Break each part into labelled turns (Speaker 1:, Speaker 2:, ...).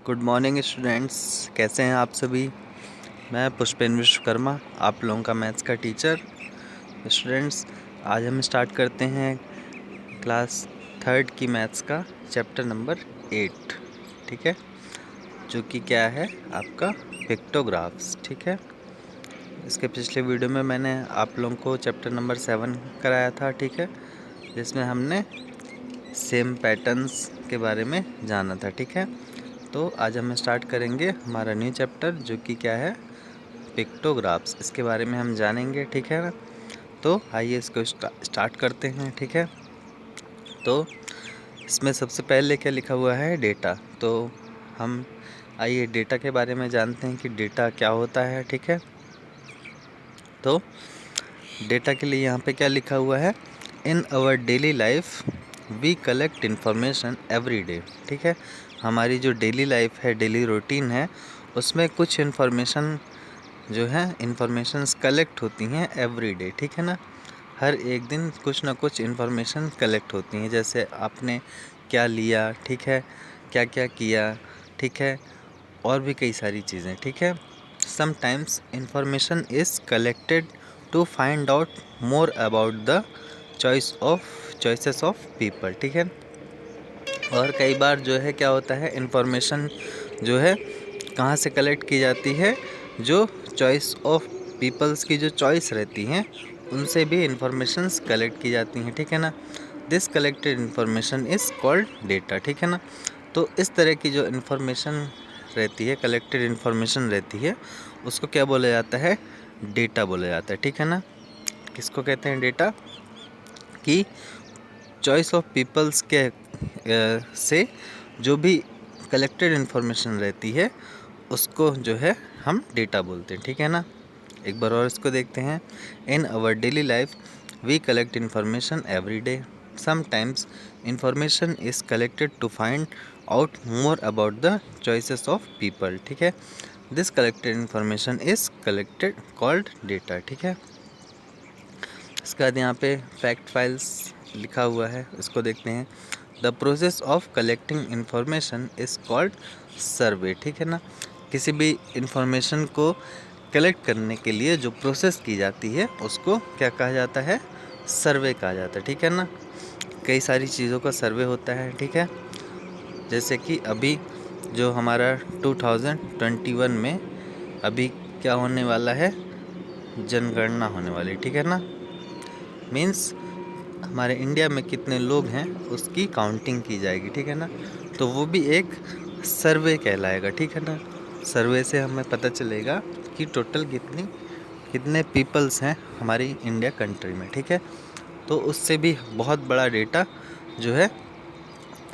Speaker 1: Good morning students, कैसे हैं आप सभी। मैं पुष्पेंद्र विश्वकर्मा, आप लोगों का मैथ्स का टीचर। स्टूडेंट्स, आज हम स्टार्ट करते हैं क्लास थर्ड की मैथ्स का चैप्टर नंबर 8। ठीक है, जो कि क्या है आपका पिक्टोग्राफ्स। ठीक है, इसके पिछले वीडियो में मैंने आप लोगों को चैप्टर नंबर 7 कराया था। ठीक है, जिसमें हमने सेम पैटर्न्स के बारे में जाना था। ठीक है, तो आज हम स्टार्ट करेंगे हमारा न्यू चैप्टर, जो कि क्या है पिक्टोग्राफ्स। इसके बारे में हम जानेंगे। ठीक है ना, तो आइए इसको स्टार्ट करते हैं। ठीक है, तो इसमें सबसे पहले क्या लिखा हुआ है, डेटा। तो हम आइए डेटा के बारे में जानते हैं कि डेटा क्या होता है। ठीक है, तो डेटा के लिए यहाँ पे क्या लिखा हुआ है, in our daily life we collect information every day. ठीक है, हमारी जो डेली लाइफ है, डेली रूटीन है, उसमें कुछ इन्फॉर्मेशन जो है इन्फॉर्मेशंस कलेक्ट होती हैं एवरी डे। ठीक है ना, हर एक दिन कुछ ना कुछ इन्फॉर्मेशन कलेक्ट होती हैं, जैसे आपने क्या लिया, ठीक है, क्या क्या किया, ठीक है, और भी कई सारी चीज़ें। ठीक है, sometimes information is collected to find out more about the choices of people. ठीक है, और कई बार जो है क्या होता है, इन्फॉर्मेशन जो है कहाँ से कलेक्ट की जाती है, जो चॉइस ऑफ पीपल्स की जो चॉइस रहती हैं उनसे भी इन्फॉर्मेशंस कलेक्ट की जाती हैं। ठीक है ना, this collected information is called data. ठीक है ना, तो इस तरह की जो इन्फॉर्मेशन रहती है, कलेक्टेड इन्फॉर्मेशन रहती है, उसको क्या बोला जाता है, डेटा बोला जाता है। ठीक है ना, किसको कहते हैं, डेटा। कि चॉइस ऑफ पीपल्स के से जो भी कलेक्टेड इन्फॉर्मेशन रहती है उसको जो है हम डेटा बोलते हैं। ठीक है ना, एक बार और इसको देखते हैं। In our daily life we collect information every day, sometimes information is collected to find out more about the choices of people. ठीक है, this collected information is collected called data. ठीक है, इसके बाद यहाँ पे फैक्ट फाइल्स लिखा हुआ है, इसको देखते हैं। The process of collecting information is called survey. ठीक है ना, किसी भी इंफॉर्मेशन को कलेक्ट करने के लिए जो प्रोसेस की जाती है उसको क्या कहा जाता है, सर्वे कहा जाता है। ठीक है ना, कई सारी चीज़ों का सर्वे होता है। ठीक है, जैसे कि अभी जो हमारा 2021 में अभी क्या होने वाला है, जनगणना होने वाली। ठीक है ना, मीन्स हमारे इंडिया में कितने लोग हैं उसकी काउंटिंग की जाएगी। ठीक है ना, तो वो भी एक सर्वे कहलाएगा। ठीक है ना, सर्वे से हमें पता चलेगा कि टोटल कितने पीपल्स हैं हमारी इंडिया कंट्री में। ठीक है, तो उससे भी बहुत बड़ा डेटा जो है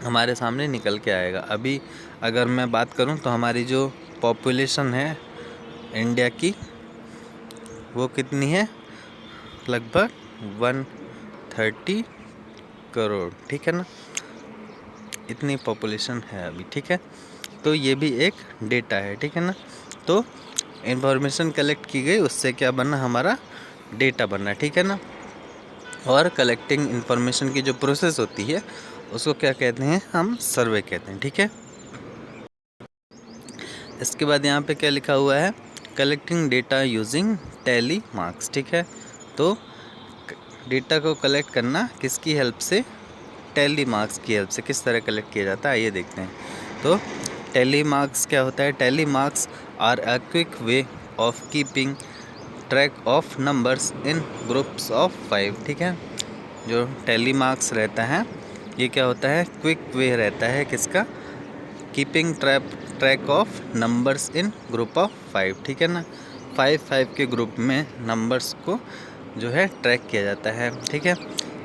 Speaker 1: हमारे सामने निकल के आएगा। अभी अगर मैं बात करूं तो हमारी जो पॉपुलेशन है इंडिया की वो कितनी है, लगभग 130 करोड़। ठीक है ना, इतनी पॉपुलेशन है अभी। ठीक है, तो ये भी एक डेटा है। ठीक है ना, तो इन्फॉर्मेशन कलेक्ट की गई, उससे क्या बना, हमारा डेटा बना। ठीक है ना, और कलेक्टिंग इन्फॉर्मेशन की जो प्रोसेस होती है उसको क्या कहते हैं, हम सर्वे कहते हैं। ठीक है, इसके बाद यहाँ पे क्या लिखा हुआ है, collecting data using tally marks. ठीक है, तो डेटा को कलेक्ट करना किसकी हेल्प से, टैली मार्क्स की हेल्प से। किस तरह कलेक्ट किया जाता है आइए देखते हैं। तो टैली मार्क्स क्या होता है, tally marks are a quick way of keeping track of numbers in groups of 5। ठीक है, जो टैली मार्क्स रहता है ये क्या होता है, क्विक वे रहता है किसका, keeping track of numbers in group of 5। ठीक है ना, 5 के ग्रुप में नंबर्स को जो है ट्रैक किया जाता है। ठीक है,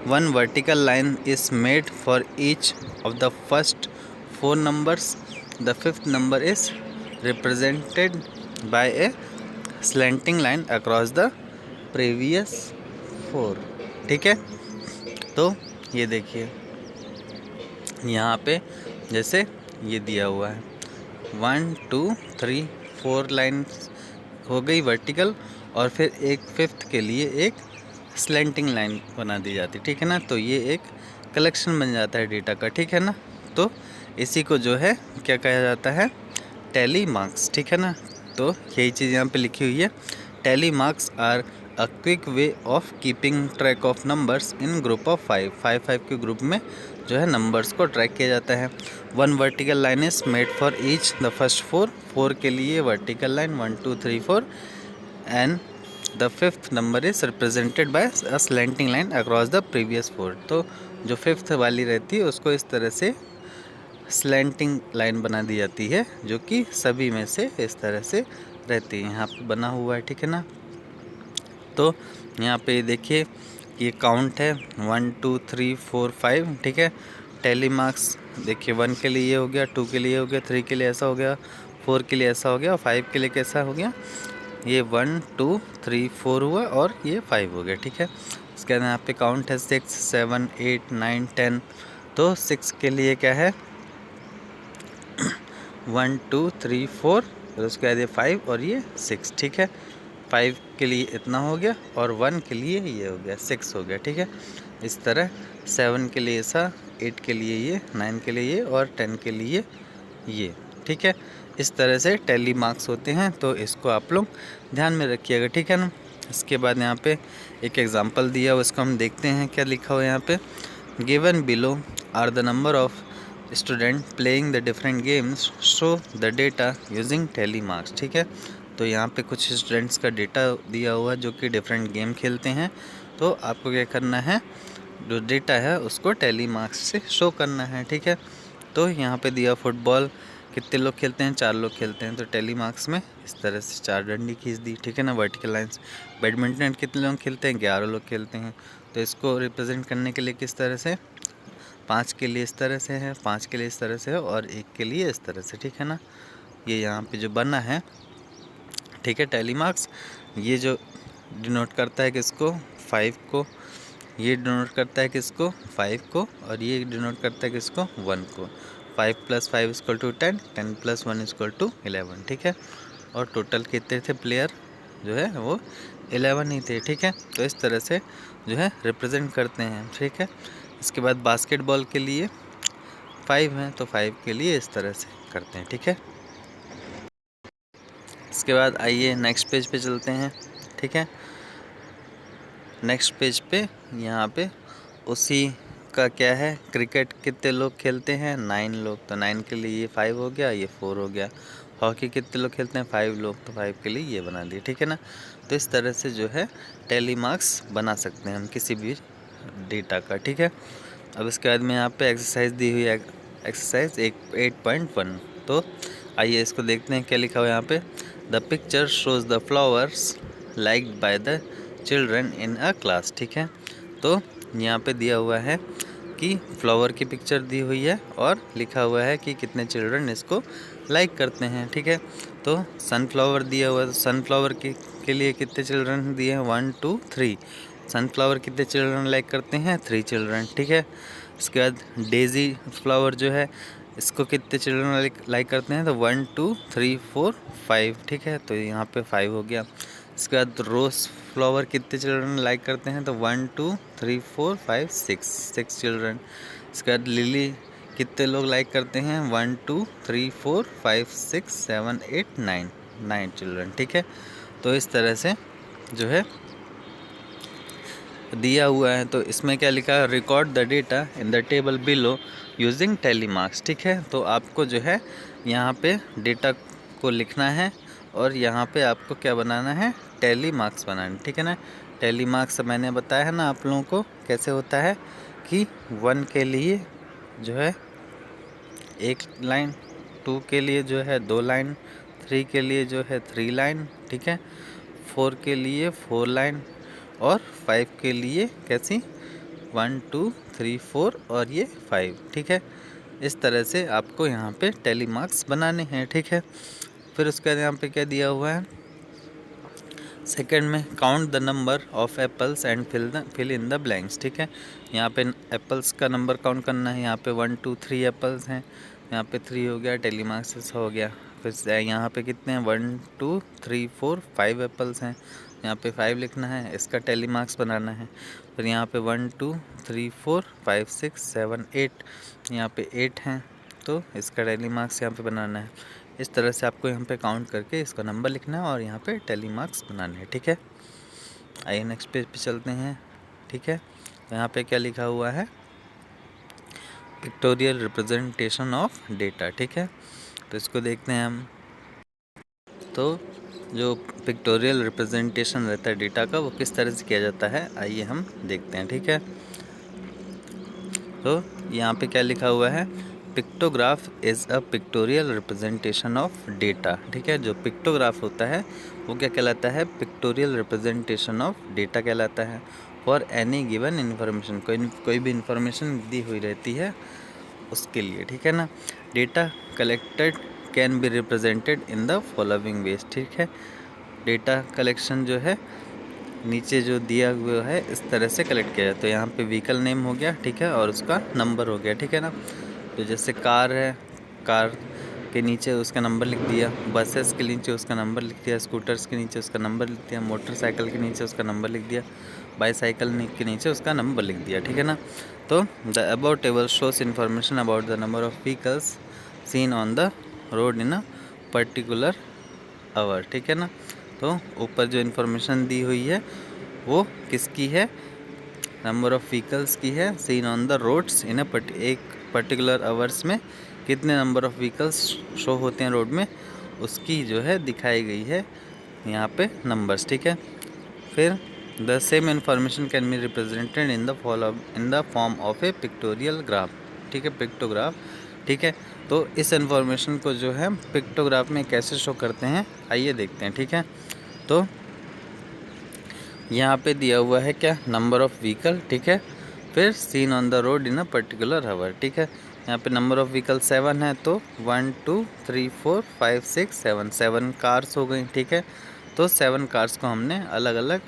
Speaker 1: one vertical line is made for each of the first 4 numbers, the 5th number is represented by A slanting line across the previous 4। ठीक है, तो ये देखिए यहाँ पे जैसे ये दिया हुआ है 1 2 3 4 लाइन हो गई वर्टिकल, और फिर एक 5th के लिए एक स्लैंटिंग लाइन बना दी जाती। ठीक है ना, तो ये एक कलेक्शन बन जाता है डेटा का। ठीक है ना, तो इसी को जो है क्या कहा जाता है, टैली मार्क्स, ठीक है ना। तो यही चीज़ यहाँ पे लिखी हुई है, tally marks are a quick way of keeping track of numbers in group of 5 के ग्रुप में जो है नंबर्स को ट्रैक किया जाता है। 1 vertical line is made for each the first 4 के लिए vertical line 1 2 3 4 and the fifth number is represented by a slanting line across the previous 4। तो जो फिफ्थ वाली रहती है उसको इस तरह से स्लैंटिंग लाइन बना दी जाती है, जो कि सभी में से इस तरह से रहती है। यहाँ पे बना हुआ है, ठीक है ना। तो यहाँ पे देखिए ये काउंट है 1 2 3 4 5, ठीक है। टैली मार्क्स देखिए 1 के लिए ये हो गया, 2 के लिए हो गया, 3 के लिए ऐसा हो गया, 4 के लिए ऐसा हो गया और 5 के लिए कैसा हो गया, ये 1 2 3 4 हुआ और ये 5 हो गया, ठीक है। इसके बाद यहाँ पे काउंट है 6 7 8 9 10। तो 6 के लिए क्या है 1 2 3 4, और उसके बाद ये 5 और ये 6, ठीक है। 5 के लिए इतना हो गया और 1 के लिए ये हो गया 6 हो गया, ठीक है। इस तरह 7 के लिए ऐसा, 8 के लिए ये, 9 के लिए ये और 10 के लिए ये, ठीक है। इस तरह से टैली मार्क्स होते हैं, तो इसको आप लोग ध्यान में रखिएगा, ठीक है ना। इसके बाद यहाँ पे एक एग्जांपल दिया हुआ, उसको हम देखते हैं क्या लिखा हुआ है यहाँ पे। Given below are the number of student playing the different games, show the data using tally marks, ठीक है। तो यहाँ पे कुछ स्टूडेंट्स का डेटा दिया हुआ है जो कि डिफरेंट गेम खेलते हैं। तो आपको क्या करना है, जो डेटा है उसको टैली मार्क्स से शो करना है, ठीक है। तो यहाँ पे दिया फुटबॉल कितने लोग खेलते हैं, 4 लोग खेलते हैं, तो टैली मार्क्स में इस तरह से 4 डंडी खींच दी, ठीक है ना, वर्टिकल लाइंस। बैडमिंटन कितने लोग खेलते हैं, 11 लोग खेलते हैं, तो इसको रिप्रेजेंट करने के लिए किस तरह से, 5 के लिए इस तरह से है, 5 के लिए इस तरह से है और 1 के लिए इस तरह से, ठीक है ना। ये यहाँ पे जो बना है, ठीक है, टैली मार्क्स, ये जो डिनोट करता है किसको, 5 को, ये डिनोट करता है किसको, 5 को, और ये डिनोट करता है किसको, 1 को। 5 + 5 = 10, 10 + 1 = 11, ठीक है। और टोटल कितने थे प्लेयर जो है वो 11 ही थे, ठीक है। तो इस तरह से जो है रिप्रेजेंट करते हैं, ठीक है। इसके बाद बास्केटबॉल के लिए 5 हैं, तो 5 के लिए इस तरह से करते हैं, ठीक है। इसके बाद आइए नेक्स्ट पेज पे चलते हैं, ठीक है। नेक्स्ट पेज पे यहाँ पे उसी का क्या है, क्रिकेट कितने लोग खेलते हैं, 9 लोग, तो 9 के लिए ये 5 हो गया, ये 4 हो गया। हॉकी कितने लोग खेलते हैं, 5 लोग, तो 5 के लिए ये बना दिए, ठीक है ना। तो इस तरह से जो है टैली मार्क्स बना सकते हैं हम किसी भी डेटा का, ठीक है। अब इसके बाद में यहाँ पे एक्सरसाइज दी हुई है, एक्सरसाइज 8.1। तो आइए इसको देखते हैं क्या लिखा हुआ है यहाँ पे। The picture shows the flowers liked by the children in a class, ठीक है। तो यहाँ पे दिया हुआ है कि फ्लावर की पिक्चर दी हुई है और लिखा हुआ है कि कितने चिल्ड्रन इसको लाइक करते हैं, ठीक है। तो सनफ्लावर दिया हुआ है, तो सनफ्लावर के लिए कितने चिल्ड्रन दिए हैं, 1 2 3। सनफ्लावर कितने चिल्ड्रन लाइक करते हैं, 3 चिल्ड्रन, ठीक है। इसके बाद डेजी फ्लावर जो है इसको कितने चिल्ड्रन लाइक करते हैं, तो 1 2 3 4 5, ठीक है। तो यहाँ पे 5 हो गया। इसके बाद रोज़ फ्लावर कितने चिल्ड्रन लाइक करते हैं, तो 1 2 3 4 5 6 चिल्ड्रन। इसके बाद लिली कितने लोग लाइक करते हैं, 1 2 3 4 5 6 7 8 9 चिल्ड्रन, ठीक है। तो इस तरह से जो है दिया हुआ है। तो इसमें क्या लिखा है, record the data in the table below using tally marks, ठीक है। तो आपको जो है यहाँ पे डेटा को लिखना है और यहाँ पे आपको क्या बनाना है, टैली मार्क्स बनाना, ठीक है ना। टैली मार्क्स मैंने बताया है ना आप लोगों को कैसे होता है कि 1 के लिए जो है 1 लाइन, 2 के लिए जो है 2 लाइन, 3 के लिए जो है 3 लाइन, ठीक है, 4 के लिए 4 लाइन और 5 के लिए कैसी 1 2 3 4 और ये 5, ठीक है। इस तरह से आपको यहाँ पे टैली मार्क्स बनाने हैं, ठीक है। फिर उसके बाद यहाँ पे क्या दिया हुआ है, सेकंड में count the number of apples and fill in the blanks, ठीक है। यहाँ पे एप्पल्स का नंबर काउंट करना है। यहाँ पे 1 2 3 एप्पल्स हैं, यहाँ पे 3 हो गया, टैली मार्क्स हो गया। फिर यहाँ पे कितने हैं, 1 2 3 4 5 एप्पल्स हैं, यहाँ पे 5 लिखना है, इसका टैली मार्क्स बनाना है। फिर यहाँ पे 1 2 3 4 5 6 7 8, यहाँ पे 8 हैं, तो इसका टैली मार्क्स यहाँ पे बनाना है। इस तरह से आपको यहाँ पे काउंट करके इसका नंबर लिखना है और यहाँ पे टैली मार्क्स बनाने हैं। ठीक है, आइए नेक्स्ट पेज पे चलते हैं। ठीक है, तो यहाँ पे क्या लिखा हुआ है, पिक्टोरियल रिप्रेजेंटेशन ऑफ डेटा। ठीक है, तो इसको देखते हैं हम। तो जो पिक्टोरियल रिप्रेजेंटेशन रहता है डेटा का, वो किस तरह से किया जाता है, आइए हम देखते हैं। ठीक है, तो यहाँ पे क्या लिखा हुआ है, pictograph is a pictorial representation of data. ठीक है, जो पिक्टोग्राफ होता है वो क्या कहलाता है, पिक्टोरियल रिप्रेजेंटेशन ऑफ डेटा कहलाता है। फॉर एनी गिवन इन्फॉर्मेशन, कोई भी इंफॉर्मेशन दी हुई रहती है उसके लिए। ठीक है ना, data collected can be represented in the following veg. ठीक है, डेटा कलेक्शन जो है नीचे जो दिया हुआ है इस तरह से कलेक्ट किया जाए। तो यहाँ पे व्हीकल नेम हो गया, ठीक है, और उसका नंबर हो गया। ठीक है ना, तो जैसे कार है, कार के नीचे उसका नंबर लिख दिया, बसेस के नीचे उसका नंबर लिख दिया, स्कूटर्स के नीचे उसका नंबर लिख दिया, मोटरसाइकिल के नीचे उसका नंबर लिख दिया, बाईसाइकिल के नीचे उसका नंबर लिख दिया। ठीक है ना, तो the about table shows information about the number of vehicles seen on the road in a particular hour. ठीक है ना, तो ऊपर जो इन्फॉर्मेशन दी हुई है वो किसकी है, नंबर ऑफ़ व्हीकल्स की है, seen on the roads in एक पर्टिकुलर आवर्स में कितने नंबर ऑफ़ व्हीकल्स शो होते हैं रोड में, उसकी जो है दिखाई गई है यहाँ पे नंबर्स। ठीक है, फिर the same information can be represented in the form of A pictorial graph. ठीक है, पिक्टोग्राफ। ठीक है, तो इस इन्फॉर्मेशन को जो है पिक्टोग्राफ में कैसे शो करते हैं, आइए देखते हैं। ठीक है, तो यहाँ पे दिया हुआ है क्या, नंबर ऑफ़ व्हीकल। ठीक है, फिर seen on the road in a particular hour. ठीक है, यहाँ पे नंबर ऑफ़ व्हीकल 7 है, तो 1 2 3 4 5 6 7 7 कार्स हो गई। ठीक है, तो 7 कार्स को हमने अलग अलग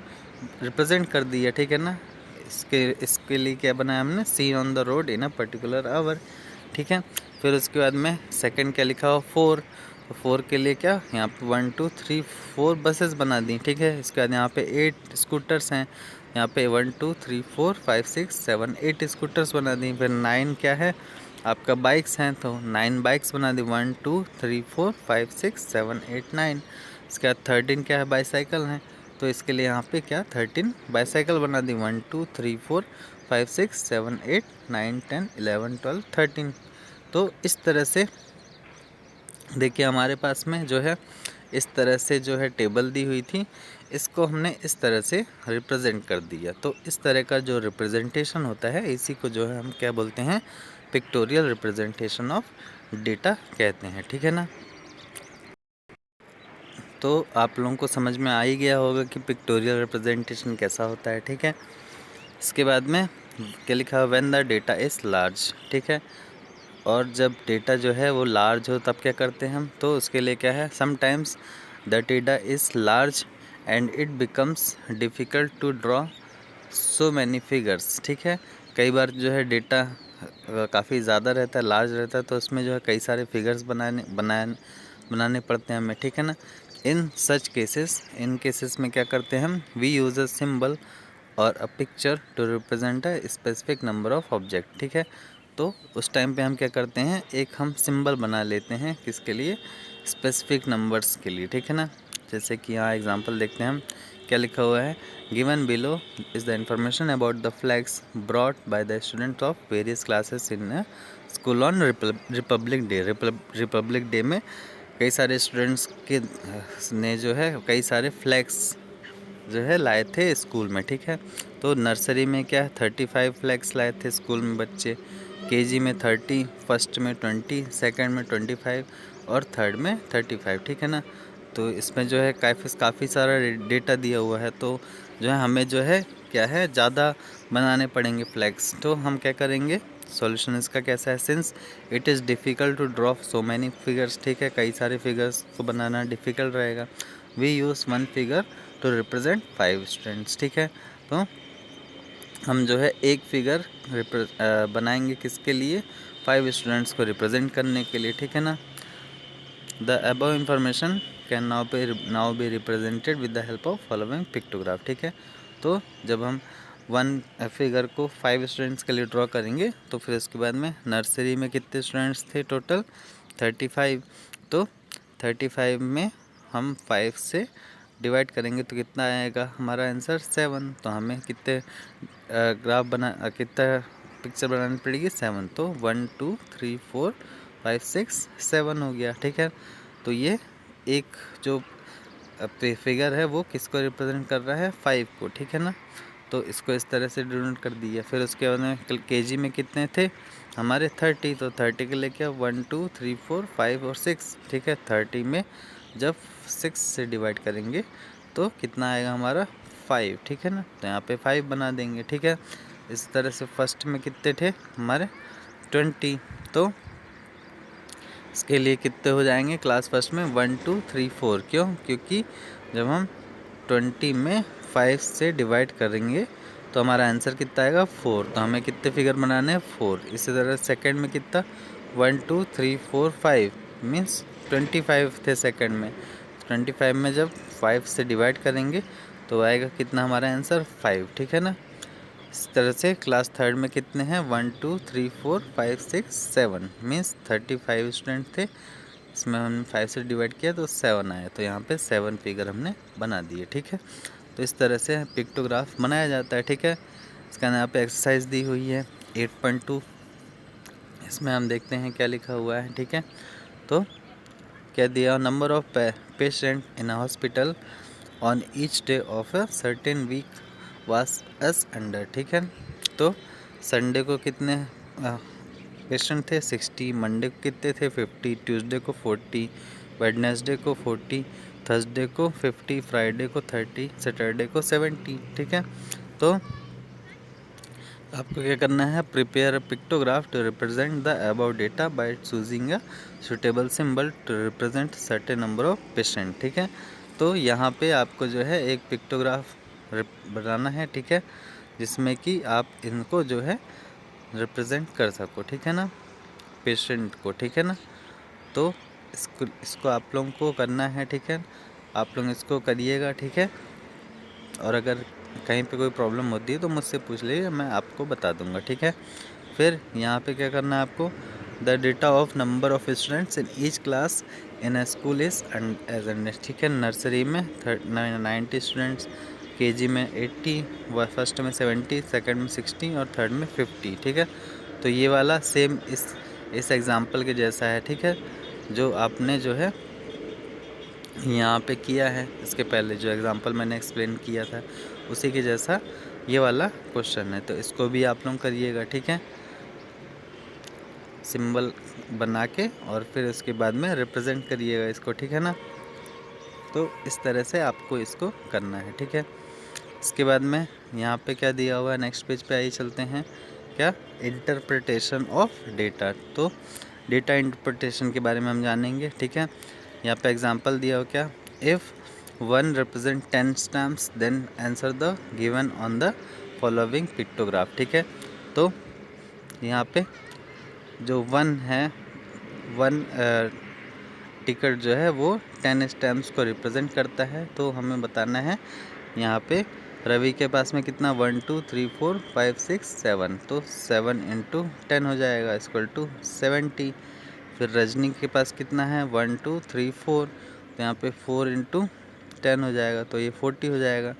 Speaker 1: रिप्रेजेंट कर दिया। ठीक है ना, इसके लिए क्या बनाया हमने, seen on the road in a particular hour. ठीक है, फिर उसके बाद में सेकंड क्या लिखा हुआ, 4, तो 4 के लिए क्या, यहाँ पे 1 2 3 4 बसेस बना दी। ठीक है, इसके बाद यहाँ पे 8 स्कूटर्स हैं, यहाँ पे 1 2 3 4 5 6 7 8 स्कूटर्स बना दी। फिर 9 क्या है आपका, बाइक्स हैं, तो 9 बाइक्स बना दी, 1 2 3 4 5 6 7 8 9। इसके बाद 13 क्या है, बाईसाइकिल हैं, तो इसके लिए यहाँ पे क्या 13 बाईसाइकिल बना दी, 1 2 3 4 5 6 7 8 9 10 11 12 13। तो इस तरह से देखिए हमारे पास में जो है इस तरह से जो है टेबल दी हुई थी, इसको हमने इस तरह से रिप्रेजेंट कर दिया। तो इस तरह का जो रिप्रेजेंटेशन होता है इसी को जो है हम क्या बोलते हैं, पिक्टोरियल रिप्रेजेंटेशन ऑफ डेटा कहते हैं। ठीक है ना, तो आप लोगों को समझ में आ ही गया होगा कि पिक्टोरियल रिप्रेजेंटेशन कैसा होता है। ठीक है, इसके बाद में क्या लिखा है, when the data is large. ठीक है, और जब डेटा जो है वो लार्ज हो तब क्या करते हैं हम, तो उसके लिए क्या है, sometimes the data is large and it becomes difficult to draw so many figures. ठीक है, कई बार जो है डेटा काफ़ी ज़्यादा रहता है, लार्ज रहता है, तो उसमें जो है कई सारे फिगर्स बनाने पड़ते हैं हमें। ठीक है ना, इन केसेस में क्या करते हैं हम, we use a symbol or a picture to represent a specific number of object. ठीक है, तो उस टाइम पे हम क्या करते हैं, एक हम सिंबल बना लेते हैं, किसके लिए, स्पेसिफिक नंबर्स के लिए। ठीक है ना, जैसे कि यहाँ एग्जांपल देखते हैं हम, क्या लिखा हुआ है, given below is the information about the flags brought by the student of various classes in school on Republic day. Republic day में कई सारे स्टूडेंट्स के ने जो है कई सारे फ्लैग्स जो है लाए थे स्कूल में। ठीक है, तो नर्सरी में क्या है, 35 फ्लैग्स लाए थे स्कूल में बच्चे, केजी में 30, फर्स्ट में 20, सेकंड में 25 और थर्ड में 35। ठीक है ना, तो इसमें जो है काफ़ी सारा डेटा दिया हुआ है, तो जो है हमें जो है क्या है, ज़्यादा बनाने पड़ेंगे फ्लैग्स। तो हम क्या करेंगे, सॉल्यूशन इसका कैसा है, since it is difficult to draw so many figures. ठीक है, कई सारे फिगर्स को बनाना डिफ़िकल्ट रहेगा, we use 1 figure to represent 5 students. ठीक है, तो हम जो है एक फिगर बनाएंगे किसके लिए, 5 स्टूडेंट्स को रिप्रेजेंट करने के लिए। ठीक है ना, the above information can now be represented with the help of following pictograph. ठीक है, तो जब हम 1 फिगर को 5 स्टूडेंट्स के लिए ड्रॉ करेंगे, तो फिर उसके बाद में नर्सरी में कितने स्टूडेंट्स थे टोटल, 35, तो 35 में हम 5 से डिवाइड करेंगे तो कितना आएगा हमारा आंसर 7। तो हमें कितने कितना पिक्चर बनानी पड़ेगी 7। तो 1 2 3 4 5 6 7 हो गया। ठीक है, तो ये एक जो फिगर है वो किसको रिप्रेजेंट कर रहा है 5 को। ठीक है ना, तो इसको इस तरह से डिनोट कर दिया। फिर उसके बाद में केजी में कितने थे हमारे 30, तो 30 के लिए क्या 1 2 3 4 5 और 6। ठीक है, 30 में जब 6 से डिवाइड करेंगे तो कितना आएगा हमारा 5। ठीक है ना, तो यहाँ पे 5 बना देंगे। ठीक है, इस तरह से फर्स्ट में कितने थे हमारे 20, तो इसके लिए कितने हो जाएंगे क्लास फर्स्ट में 1 2 3 4। क्यों? क्योंकि जब हम 20 में 5 से डिवाइड करेंगे तो हमारा आंसर कितना आएगा 4। तो हमें कितने फिगर बनाने हैं 4। इसी तरह सेकंड में कितना 1 2 3 4 5 मीन्स 25 थे सेकंड में। 25 में जब 5 से डिवाइड करेंगे तो आएगा कितना हमारा आंसर 5। ठीक है ना, इस तरह से क्लास थर्ड में कितने हैं 1 2 3 4 5 6 7 मीन्स 35 स्टूडेंट थे। इसमें हमने 5 से डिवाइड किया तो 7 आया, तो यहाँ पे 7 फिगर हमने बना दिए। ठीक है, तो इस तरह से पिक्टोग्राफ बनाया जाता है। ठीक है, इसका यहाँ पे एक्सरसाइज दी हुई है 8.2। इसमें हम देखते हैं क्या लिखा हुआ है। ठीक है, तो क्या दिया, number of patient in a hospital on each day of a certain week was as under. ठीक है, तो संडे को कितने पेशेंट थे 60, मंडे को कितने थे 50, ट्यूसडे को 40, वेडनेसडे को 40, थर्सडे को 50, फ्राइडे को 30, सैटरडे को 70। ठीक है, तो आपको क्या करना है, prepare a pictograph to represent the about data by choosing a suitable symbol to represent certain number of patient. ठीक है, तो यहाँ पे आपको जो है एक पिक्टोग्राफ बनाना है। ठीक है, जिसमें कि आप इनको जो है रिप्रेजेंट कर सको। ठीक है ना, पेशेंट को। ठीक है ना, तो इसको आप लोगों को करना है। ठीक है, आप लोग इसको करिएगा। ठीक है, और अगर कहीं पे कोई प्रॉब्लम होती है तो मुझसे पूछ लीजिए, मैं आपको बता दूंगा। ठीक है, फिर यहाँ पे क्या करना है आपको, the data of number of students in each class in a school is as an. ठीक है, नर्सरी में 90 स्टूडेंट्स, केजी में 80, फर्स्ट में 70, सेकंड में 60 और थर्ड में 50। ठीक है, तो ये वाला सेम इस एग्ज़ाम्पल के जैसा है। ठीक है, जो आपने जो है यहाँ पे किया है, इसके पहले जो एग्ज़ाम्पल मैंने एक्सप्लेन किया था उसी के जैसा ये वाला क्वेश्चन है, तो इसको भी आप लोग करिएगा। ठीक है, सिंबल बना के और फिर उसके बाद में रिप्रेजेंट करिएगा इसको। ठीक है ना, तो इस तरह से आपको इसको करना है। ठीक है, इसके बाद में यहाँ पे क्या दिया हुआ है, नेक्स्ट पेज पे आइए चलते हैं, क्या, इंटरप्रिटेशन ऑफ डेटा। तो डेटा इंटरप्रिटेशन के बारे में हम जानेंगे। ठीक है, यहाँ पे एग्जांपल दिया हो, क्या, if 1 represent 10 stamps then answer the given on the following pictograph. ठीक है, तो यहाँ पे जो 1 है, 1 टिकट जो है वो 10 स्टैम्प्स को रिप्रेजेंट करता है। तो हमें बताना है यहाँ पे रवि के पास में कितना 1 2 3 4 5 6 7, तो 7 इंटू 10 हो जाएगा इक्वल टू 70। फिर रजनी के पास कितना है 1 2 3 4, तो यहाँ पे 4 इंटू 10 हो जाएगा, तो ये 40 हो जाएगा।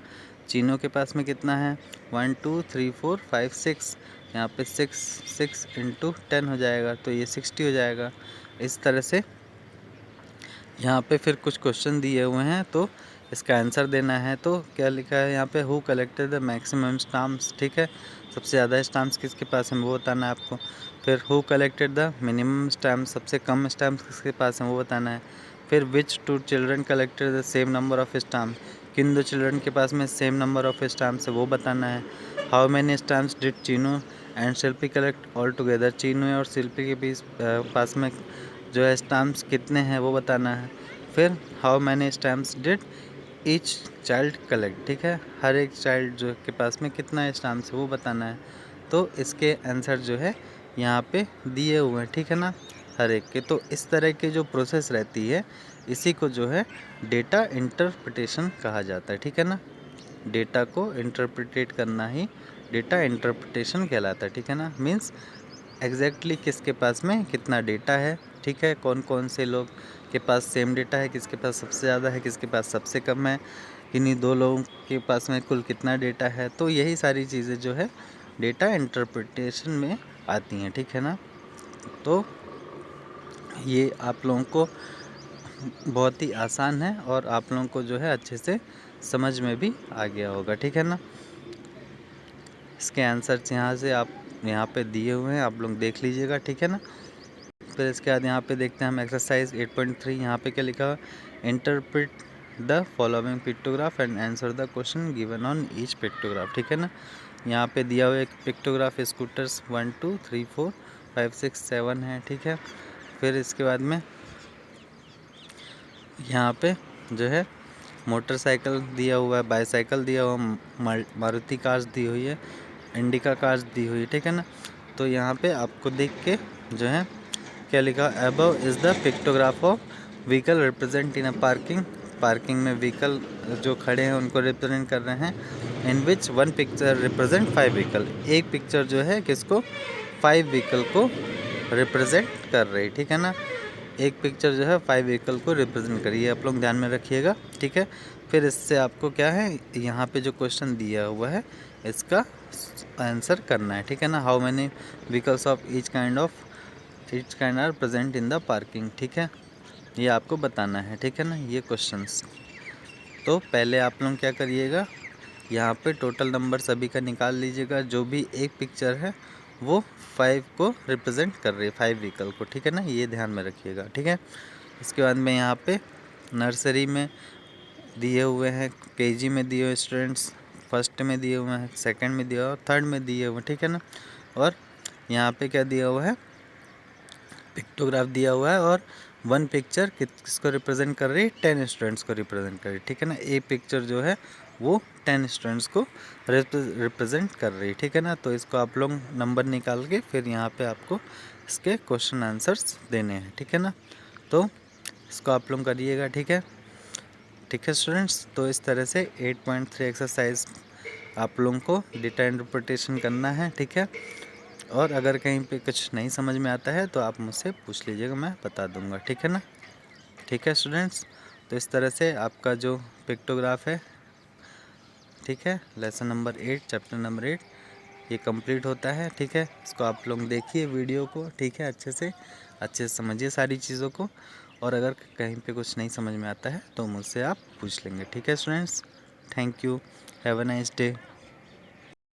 Speaker 1: चीनों के पास में कितना है 1 2 3 4 5 6, यहाँ पे 6 इंटू 10 हो जाएगा, तो ये 60 हो जाएगा। इस तरह से यहाँ पे फिर कुछ क्वेश्चन दिए हुए हैं, तो इसका आंसर देना है। तो क्या लिखा है यहाँ पे, who collected the maximum stamps. ठीक है, सबसे ज़्यादा स्टाम्प्स किसके पास है वो बताना है आपको। फिर who collected the minimum stamp, सबसे कम स्टाम्प्स किसके पास हैं वो बताना है। फिर विच 2 children collected the same number of stamp, किन 2 चिल्ड्रन के पास में सेम नंबर ऑफ स्टाम्प्स है वो बताना है। How many stamps did Chinu and Shilpi collect all together, Chinu और शिल्पी के बीच पास में जो है स्टाम्प्स कितने हैं वो बताना है। फिर how many stamps did each child collect. ठीक है, हर एक चाइल्ड जो के पास में कितना स्टाम्प्स है वो बताना है। तो इसके आंसर जो है यहाँ पे दिए हुए हैं। ठीक है ना, हर एक के। तो इस तरह की जो प्रोसेस रहती है इसी को जो है डेटा इंटरप्रिटेशन कहा जाता है। ठीक है ना, डेटा को इंटरप्रिटेट करना ही डेटा इंटरप्रिटेशन कहलाता है। ठीक है ना, मीन्स एग्जैक्टली किसके पास में कितना डेटा है। ठीक है, कौन कौन से लोग के पास सेम डेटा है, किसके पास सबसे ज़्यादा है, किसके पास सबसे कम है, किन्हीं दो लोगों के पास में कुल कितना डेटा है। तो यही सारी चीज़ें जो है डेटा इंटरप्रिटेशन में आती हैं, ठीक है ना। तो ये आप लोगों को बहुत ही आसान है और आप लोगों को जो है अच्छे से समझ में भी आ गया होगा, ठीक है ना। इसके आंसर्स यहाँ से आप यहाँ पे दिए हुए हैं, आप लोग देख लीजिएगा, ठीक है ना। फिर इसके बाद यहाँ पे देखते हैं हम एक्सरसाइज 8.3। यहाँ पे क्या लिखा है, interpret the following pictograph and answer the question given on each pictograph, ठीक है ना। यहाँ पे दिया हुआ एक पिक्टोग्राफ स्कूटर्स 1 2 3 4 5 6 7 है, ठीक है। फिर इसके बाद में यहाँ पे जो है मोटरसाइकिल दिया हुआ है, बाईसाइकिल दिया हुआ, मारुति कार्स दी हुई है, इंडिका कार्स दी हुई है, ठीक है ना। तो यहाँ पे आपको देख के जो है क्या लिखा, above is the pictograph of vehicle represent in a parking. Parking में व्हीकल जो खड़े हैं उनको रिप्रेजेंट कर रहे हैं। In which one picture represent 5 vehicle. एक पिक्चर जो है किसको, 5 व्हीकल को रिप्रेजेंट कर रही, ठीक है ना। एक पिक्चर जो है 5 व्हीकल को रिप्रेजेंट करिए, आप लोग ध्यान में रखिएगा, ठीक है। फिर इससे आपको क्या है, यहाँ पे जो क्वेश्चन दिया हुआ है इसका आंसर करना है, ठीक है ना। How many vehicles of each kind are present in the parking, ठीक है, ये आपको बताना है, ठीक है ना, ये क्वेश्चंस। तो पहले आप लोग क्या करिएगा, यहाँ पे टोटल नंबर सभी का निकाल लीजिएगा। जो भी एक पिक्चर है वो 5 को रिप्रेजेंट कर रही है, 5 व्हीकल को, ठीक है ना, ये ध्यान में रखिएगा, ठीक है। इसके बाद में यहाँ पे नर्सरी में दिए हुए हैं, केजी में दिए हुए स्टूडेंट्स, फर्स्ट में दिए हुए हैं, सेकंड में दिया हुआ, थर्ड में दिए हुए, ठीक है ना। और यहाँ पे क्या दिया हुआ है, पिक्टोग्राफ दिया हुआ है, और वन पिक्चर किसको रिप्रेजेंट कर रही है, 10 स्टूडेंट्स को रिप्रेजेंट कर रही है, ठीक है ना। एक पिक्चर जो है वो 10 स्टूडेंट्स को रिप्रेजेंट कर रही है, ठीक है ना। तो इसको आप लोग नंबर निकाल के फिर यहाँ पे आपको इसके क्वेश्चन आंसर्स देने हैं, ठीक है ना। तो इसको आप लोग करिएगा, ठीक है, ठीक है स्टूडेंट्स। तो इस तरह से 8.3 एक्सरसाइज आप लोगों को डेटा इंटरप्रिटेशन करना है, ठीक है। और अगर कहीं पे कुछ नहीं समझ में आता है तो आप मुझसे पूछ लीजिएगा, मैं बता दूंगा, ठीक है ना। ठीक है स्टूडेंट्स, तो इस तरह से आपका जो पिक्टोग्राफ है, ठीक है, लेसन नंबर 8 चैप्टर नंबर 8 ये कंप्लीट होता है, ठीक है। इसको आप लोग देखिए वीडियो को, ठीक है, अच्छे से समझिए सारी चीज़ों को। और अगर कहीं पे कुछ नहीं समझ में आता है तो मुझसे आप पूछ लेंगे, ठीक है students. Thank you, have a nice day.